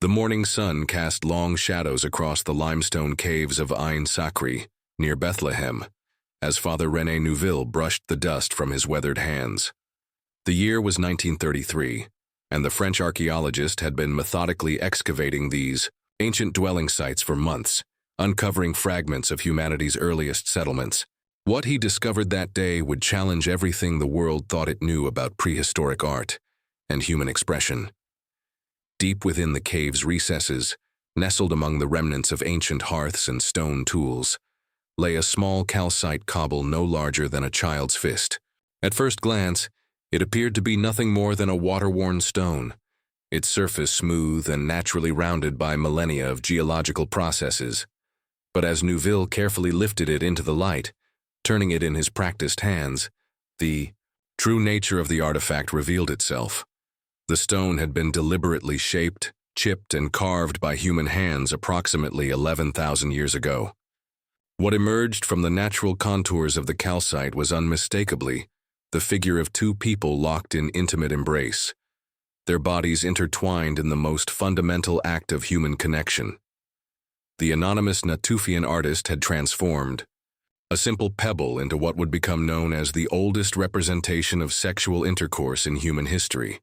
The morning sun cast long shadows across the limestone caves of Ain Sakri, near Bethlehem, as Father René Neuville brushed the dust from his weathered hands. The year was 1933, and the French archaeologist had been methodically excavating these ancient dwelling sites for months, uncovering fragments of humanity's earliest settlements. What he discovered that day would challenge everything the world thought it knew about prehistoric art and human expression. Deep within the cave's recesses, nestled among the remnants of ancient hearths and stone tools, lay a small calcite cobble no larger than a child's fist. At first glance, it appeared to be nothing more than a water-worn stone, its surface smooth and naturally rounded by millennia of geological processes. But as Neuville carefully lifted it into the light, turning it in his practiced hands, the true nature of the artifact revealed itself. The stone had been deliberately shaped, chipped, and carved by human hands approximately 11,000 years ago. What emerged from the natural contours of the calcite was unmistakably the figure of two people locked in intimate embrace, their bodies intertwined in the most fundamental act of human connection. The anonymous Natufian artist had transformed a simple pebble into what would become known as the oldest representation of sexual intercourse in human history.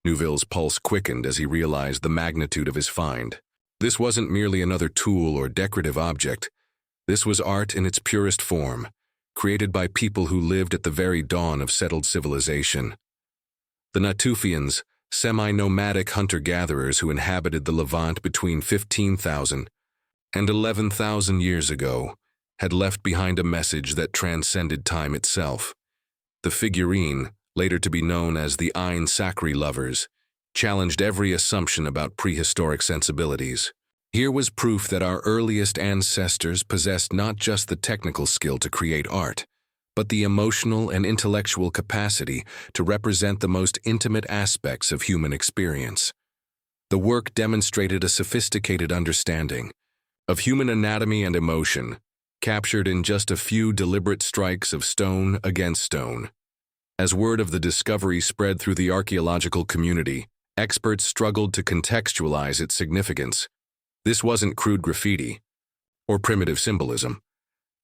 Neuville's pulse quickened as he realized the magnitude of his find. This wasn't merely another tool or decorative object. This was art in its purest form, created by people who lived at the very dawn of settled civilization. The Natufians, semi-nomadic hunter-gatherers who inhabited the Levant between 15,000 and 11,000 years ago, had left behind a message that transcended time itself. The figurine, later to be known as the Ain Sakri lovers, challenged every assumption about prehistoric sensibilities. Here was proof that our earliest ancestors possessed not just the technical skill to create art, but the emotional and intellectual capacity to represent the most intimate aspects of human experience. The work demonstrated a sophisticated understanding of human anatomy and emotion, captured in just a few deliberate strikes of stone against stone. As word of the discovery spread through the archaeological community, experts struggled to contextualize its significance. This wasn't crude graffiti or primitive symbolism.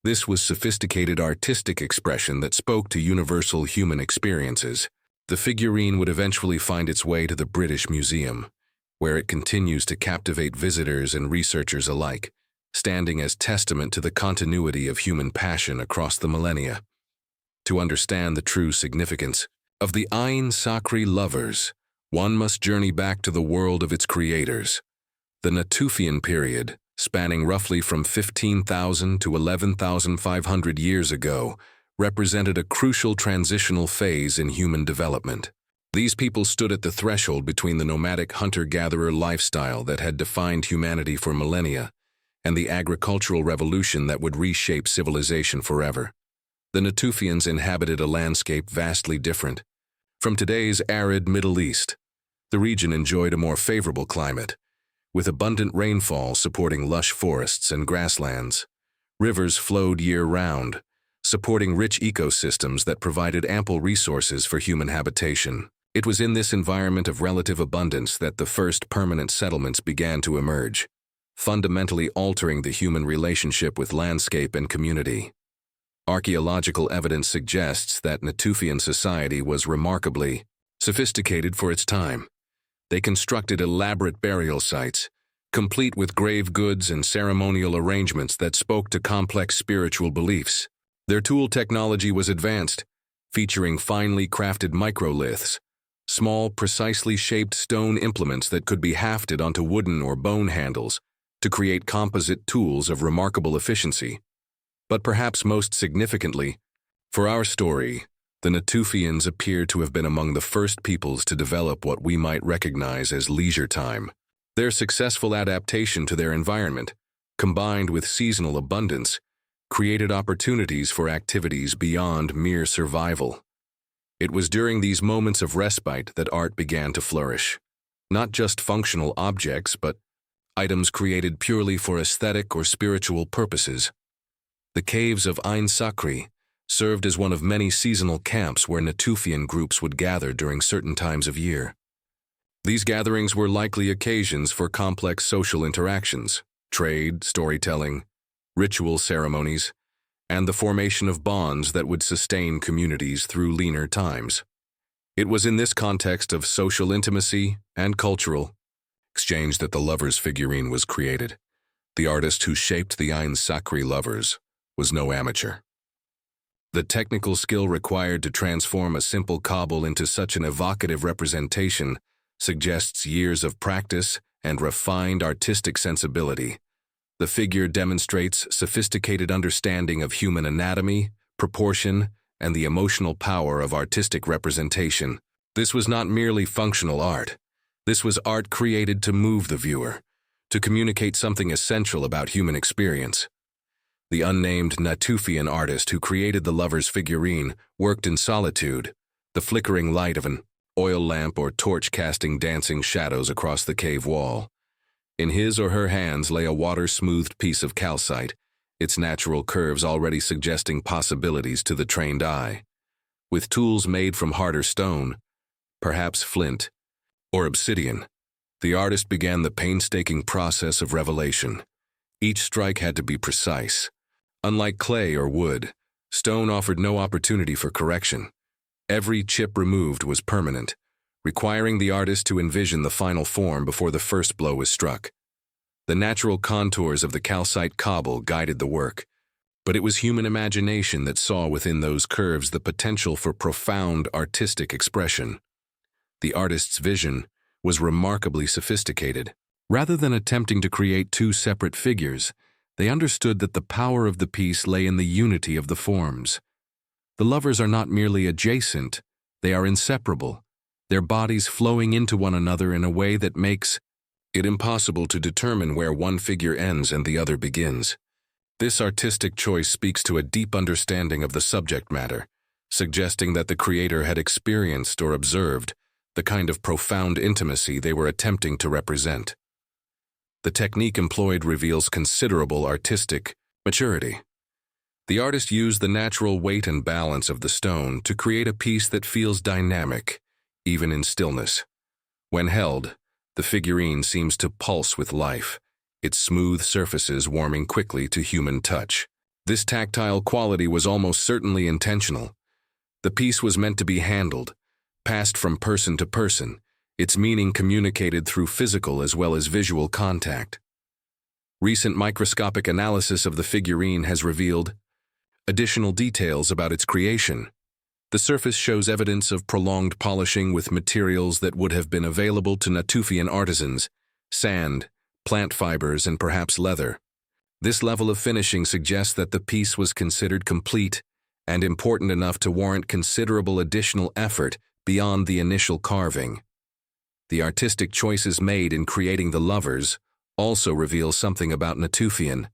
This was sophisticated artistic expression that spoke to universal human experiences. The figurine would eventually find its way to the British Museum, where it continues to captivate visitors and researchers alike, standing as testament to the continuity of human passion across the millennia. To understand the true significance of the Ain Sakri lovers, one must journey back to the world of its creators. The Natufian period, spanning roughly from 15,000 to 11,500 years ago, represented a crucial transitional phase in human development. These people stood at the threshold between the nomadic hunter-gatherer lifestyle that had defined humanity for millennia and the agricultural revolution that would reshape civilization forever. The Natufians inhabited a landscape vastly different from today's arid Middle East. The region enjoyed a more favorable climate, with abundant rainfall supporting lush forests and grasslands. Rivers flowed year-round, supporting rich ecosystems that provided ample resources for human habitation. It was in this environment of relative abundance that the first permanent settlements began to emerge, fundamentally altering the human relationship with landscape and community. Archaeological evidence suggests that Natufian society was remarkably sophisticated for its time. They constructed elaborate burial sites, complete with grave goods and ceremonial arrangements that spoke to complex spiritual beliefs. Their tool technology was advanced, featuring finely crafted microliths, small, precisely shaped stone implements that could be hafted onto wooden or bone handles to create composite tools of remarkable efficiency. But perhaps most significantly, for our story, the Natufians appear to have been among the first peoples to develop what we might recognize as leisure time. Their successful adaptation to their environment, combined with seasonal abundance, created opportunities for activities beyond mere survival. It was during these moments of respite that art began to flourish. Not just functional objects, but items created purely for aesthetic or spiritual purposes. The caves of Ain Sakri served as one of many seasonal camps where Natufian groups would gather during certain times of year. These gatherings were likely occasions for complex social interactions, trade, storytelling, ritual ceremonies, and the formation of bonds that would sustain communities through leaner times. It was in this context of social intimacy and cultural exchange that the lovers figurine was created. The artist who shaped the Ain Sakri lovers was no amateur. The technical skill required to transform a simple cobble into such an evocative representation suggests years of practice and refined artistic sensibility. The figure demonstrates sophisticated understanding of human anatomy, proportion, and the emotional power of artistic representation. This was not merely functional art. This was art created to move the viewer, to communicate something essential about human experience. The unnamed Natufian artist who created the lover's figurine worked in solitude, the flickering light of an oil lamp or torch casting dancing shadows across the cave wall. In his or her hands lay a water-smoothed piece of calcite, its natural curves already suggesting possibilities to the trained eye. With tools made from harder stone, perhaps flint or obsidian, the artist began the painstaking process of revelation. Each strike had to be precise. Unlike clay or wood, stone offered no opportunity for correction. Every chip removed was permanent, requiring the artist to envision the final form before the first blow was struck. The natural contours of the calcite cobble guided the work, but it was human imagination that saw within those curves the potential for profound artistic expression. The artist's vision was remarkably sophisticated. Rather than attempting to create two separate figures, they understood that the power of the piece lay in the unity of the forms. The lovers are not merely adjacent, they are inseparable, their bodies flowing into one another in a way that makes it impossible to determine where one figure ends and the other begins. This artistic choice speaks to a deep understanding of the subject matter, suggesting that the creator had experienced or observed the kind of profound intimacy they were attempting to represent. The technique employed reveals considerable artistic maturity. The artist used the natural weight and balance of the stone to create a piece that feels dynamic, even in stillness. When held, the figurine seems to pulse with life, its smooth surfaces warming quickly to human touch. This tactile quality was almost certainly intentional. The piece was meant to be handled, passed from person to person, its meaning communicated through physical as well as visual contact. Recent microscopic analysis of the figurine has revealed additional details about its creation. The surface shows evidence of prolonged polishing with materials that would have been available to Natufian artisans: sand, plant fibers, and perhaps leather. This level of finishing suggests that the piece was considered complete and important enough to warrant considerable additional effort beyond the initial carving. The artistic choices made in creating the lovers also reveal something about Natufian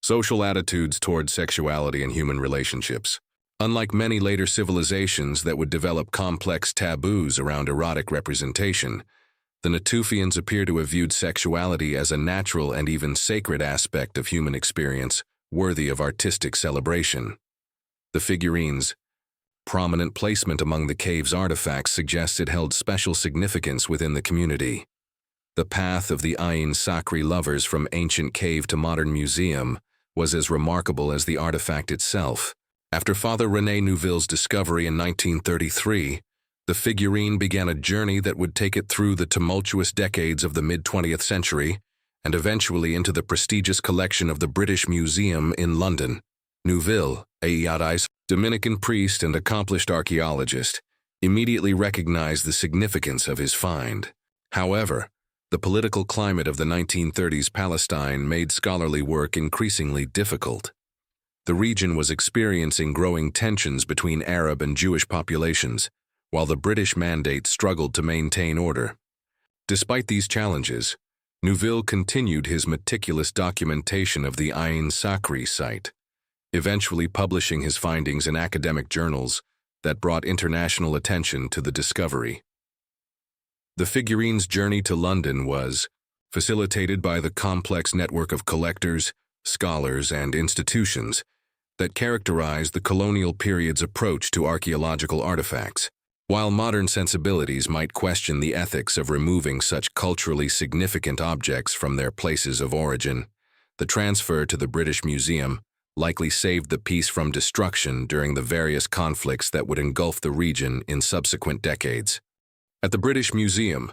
social attitudes toward sexuality and human relationships. Unlike many later civilizations that would develop complex taboos around erotic representation, the Natufians appear to have viewed sexuality as a natural and even sacred aspect of human experience, worthy of artistic celebration. The figurine's prominent placement among the cave's artifacts suggests it held special significance within the community. The path of the Ain Sakri lovers from ancient cave to modern museum was as remarkable as the artifact itself. After Father René Neuville's discovery in 1933, the figurine began a journey that would take it through the tumultuous decades of the mid-20th century and eventually into the prestigious collection of the British Museum in London. Neuville, a Dominican priest and accomplished archaeologist, immediately recognized the significance of his find. However, the political climate of the 1930s Palestine made scholarly work increasingly difficult. The region was experiencing growing tensions between Arab and Jewish populations, while the British mandate struggled to maintain order. Despite these challenges, Neuville continued his meticulous documentation of the Ain Sakri site, eventually publishing his findings in academic journals that brought international attention to the discovery. The figurine's journey to London was facilitated by the complex network of collectors, scholars, and institutions that characterized the colonial period's approach to archaeological artifacts. While modern sensibilities might question the ethics of removing such culturally significant objects from their places of origin, the transfer to the British Museum likely saved the piece from destruction during the various conflicts that would engulf the region in subsequent decades. At the British Museum,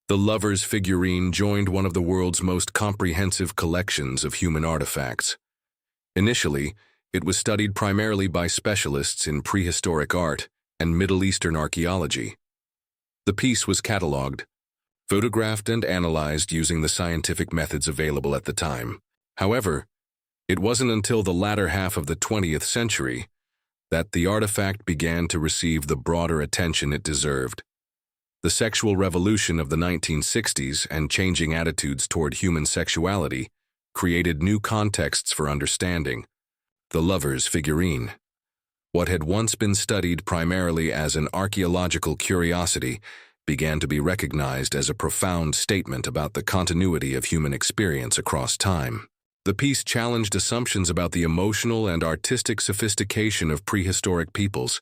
the Lovers figurine joined one of the world's most comprehensive collections of human artifacts. Initially, it was studied primarily by specialists in prehistoric art and Middle Eastern archaeology. The piece was catalogued, photographed, and analyzed using the scientific methods available at the time. However, it wasn't until the latter half of the 20th century that the artifact began to receive the broader attention it deserved. The sexual revolution of the 1960s and changing attitudes toward human sexuality created new contexts for understanding the Lovers figurine. What had once been studied primarily as an archaeological curiosity began to be recognized as a profound statement about the continuity of human experience across time. The piece challenged assumptions about the emotional and artistic sophistication of prehistoric peoples,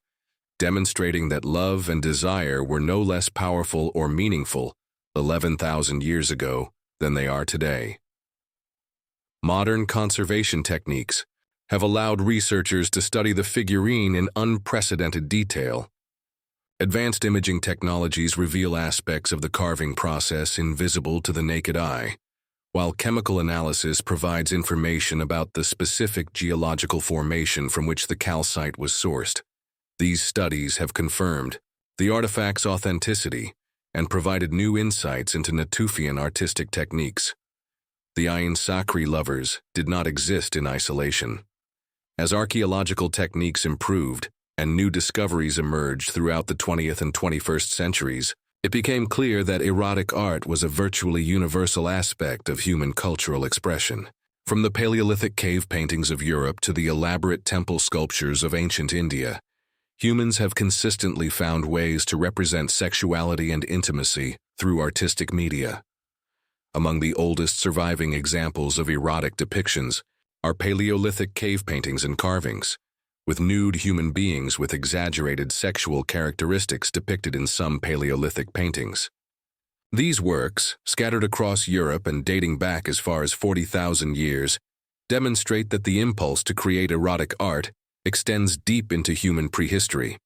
demonstrating that love and desire were no less powerful or meaningful 11,000 years ago than they are today. Modern conservation techniques have allowed researchers to study the figurine in unprecedented detail. Advanced imaging technologies reveal aspects of the carving process invisible to the naked eye, while chemical analysis provides information about the specific geological formation from which the calcite was sourced. These studies have confirmed the artifact's authenticity and provided new insights into Natufian artistic techniques. The Ain Sakri Lovers did not exist in isolation. As archaeological techniques improved and new discoveries emerged throughout the 20th and 21st centuries, it became clear that erotic art was a virtually universal aspect of human cultural expression. From the Paleolithic cave paintings of Europe to the elaborate temple sculptures of ancient India, humans have consistently found ways to represent sexuality and intimacy through artistic media. Among the oldest surviving examples of erotic depictions are Paleolithic cave paintings and carvings, with nude human beings with exaggerated sexual characteristics depicted in some Paleolithic paintings. These works, scattered across Europe and dating back as far as 40,000 years, demonstrate that the impulse to create erotic art extends deep into human prehistory.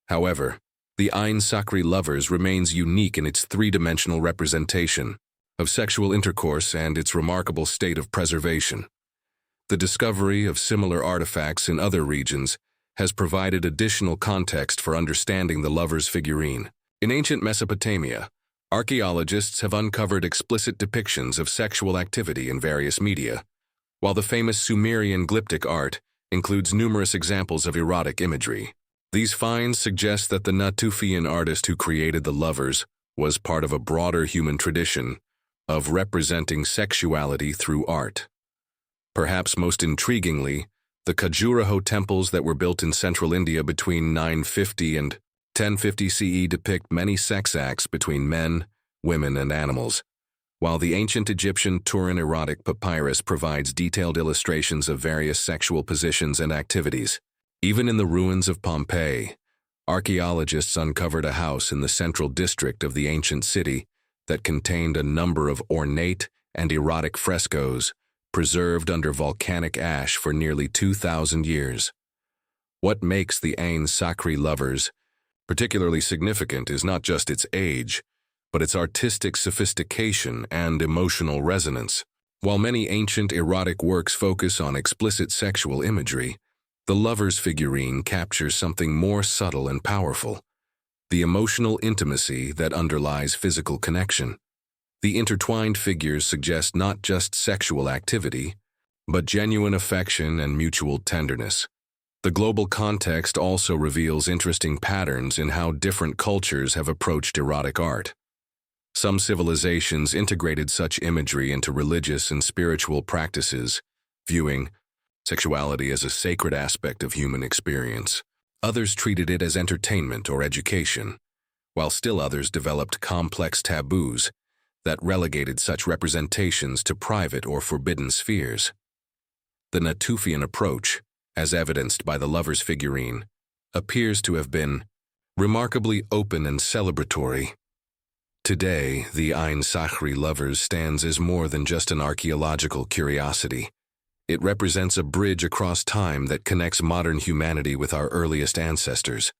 However, the Ain Sakri Lovers remains unique in its three-dimensional representation of sexual intercourse and its remarkable state of preservation. The discovery of similar artifacts in other regions has provided additional context for understanding the Lovers figurine. In ancient Mesopotamia, archaeologists have uncovered explicit depictions of sexual activity in various media, while the famous Sumerian glyptic art includes numerous examples of erotic imagery. These finds suggest that the Natufian artist who created the Lovers was part of a broader human tradition of representing sexuality through art. Perhaps most intriguingly, the Khajuraho temples that were built in central India between 950 and 1050 CE depict many sex acts between men, women, and animals, while the ancient Egyptian Turin erotic papyrus provides detailed illustrations of various sexual positions and activities. Even in the ruins of Pompeii, archaeologists uncovered a house in the central district of the ancient city that contained a number of ornate and erotic frescoes preserved under volcanic ash for nearly 2,000 years. What makes the Ain Sakri Lovers particularly significant is not just its age, but its artistic sophistication and emotional resonance. While many ancient erotic works focus on explicit sexual imagery, the Lovers figurine captures something more subtle and powerful: the emotional intimacy that underlies physical connection. The intertwined figures suggest not just sexual activity, but genuine affection and mutual tenderness. The global context also reveals interesting patterns in how different cultures have approached erotic art. Some civilizations integrated such imagery into religious and spiritual practices, viewing sexuality as a sacred aspect of human experience. Others treated it as entertainment or education, while still others developed complex taboos that relegated such representations to private or forbidden spheres. The Natufian approach, as evidenced by the Lovers figurine, appears to have been remarkably open and celebratory. Today, the Ain Sakhri lovers stands as more than just an archaeological curiosity. It represents a bridge across time that connects modern humanity with our earliest ancestors.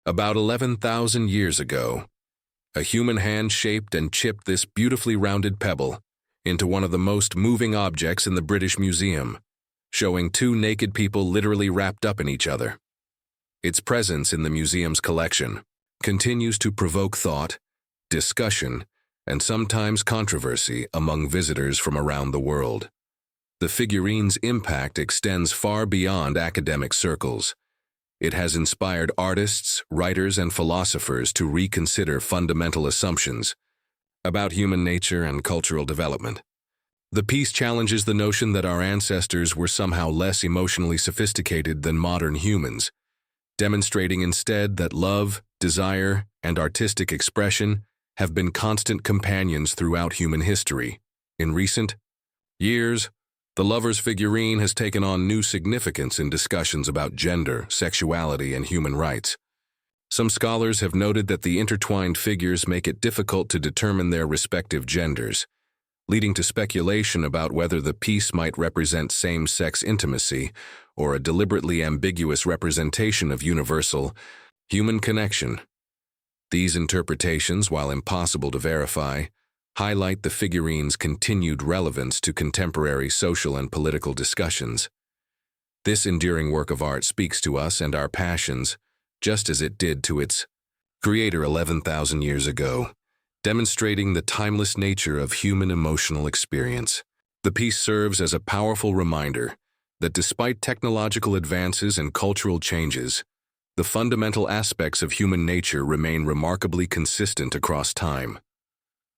About 11,000 years ago, a human hand shaped and chipped this beautifully rounded pebble into one of the most moving objects in the British Museum, showing two naked people literally wrapped up in each other. Its presence in the museum's collection continues to provoke thought, discussion, and sometimes controversy among visitors from around the world. The figurine's impact extends far beyond academic circles. It has inspired artists, writers, and philosophers to reconsider fundamental assumptions about human nature and cultural development. The piece challenges the notion that our ancestors were somehow less emotionally sophisticated than modern humans, demonstrating instead that love, desire, and artistic expression have been constant companions throughout human history. In recent years, the lover's figurine has taken on new significance in discussions about gender, sexuality, and human rights. Some scholars have noted that the intertwined figures make it difficult to determine their respective genders, leading to speculation about whether the piece might represent same-sex intimacy or a deliberately ambiguous representation of universal human connection. These interpretations, while impossible to verify, highlight the figurine's continued relevance to contemporary social and political discussions. This enduring work of art speaks to us and our passions, just as it did to its creator 11,000 years ago, demonstrating the timeless nature of human emotional experience. The piece serves as a powerful reminder that despite technological advances and cultural changes, the fundamental aspects of human nature remain remarkably consistent across time.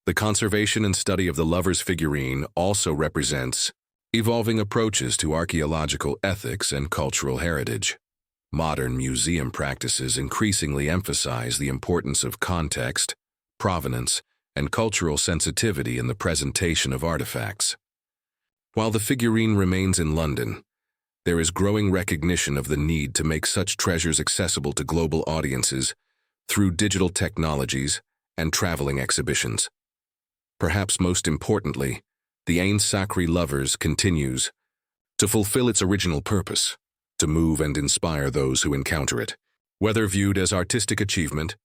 The conservation and study of the lover's figurine also represents evolving approaches to archaeological ethics and cultural heritage. Modern museum practices increasingly emphasize the importance of context, provenance, and cultural sensitivity in the presentation of artifacts. While the figurine remains in London, there is growing recognition of the need to make such treasures accessible to global audiences through digital technologies and traveling exhibitions. Perhaps most importantly, the Ain Sakhri Lovers continues to fulfill its original purpose, to move and inspire those who encounter it. Whether viewed as artistic achievement,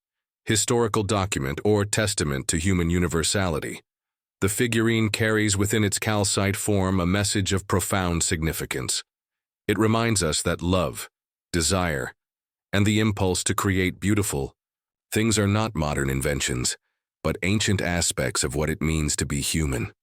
historical document, or testament to human universality, the figurine carries within its calcite form a message of profound significance. It reminds us that love, desire, and the impulse to create beautiful things are not modern inventions, but ancient aspects of what it means to be human.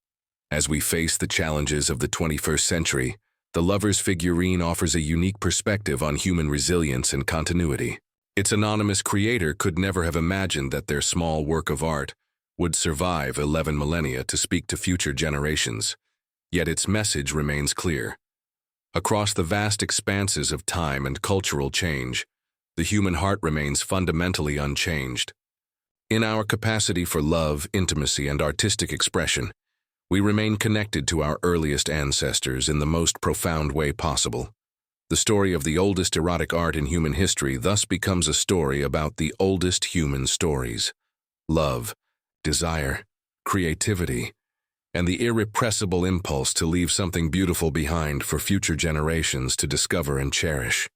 As we face the challenges of the 21st century, the lover's figurine offers a unique perspective on human resilience and continuity. Its anonymous creator could never have imagined that their small work of art would survive 11 millennia to speak to future generations. Yet its message remains clear. Across the vast expanses of time and cultural change, the human heart remains fundamentally unchanged. In our capacity for love, intimacy, and artistic expression, we remain connected to our earliest ancestors in the most profound way possible. The story of the oldest erotic art in human history thus becomes a story about the oldest human stories: love, desire, creativity, and the irrepressible impulse to leave something beautiful behind for future generations to discover and cherish.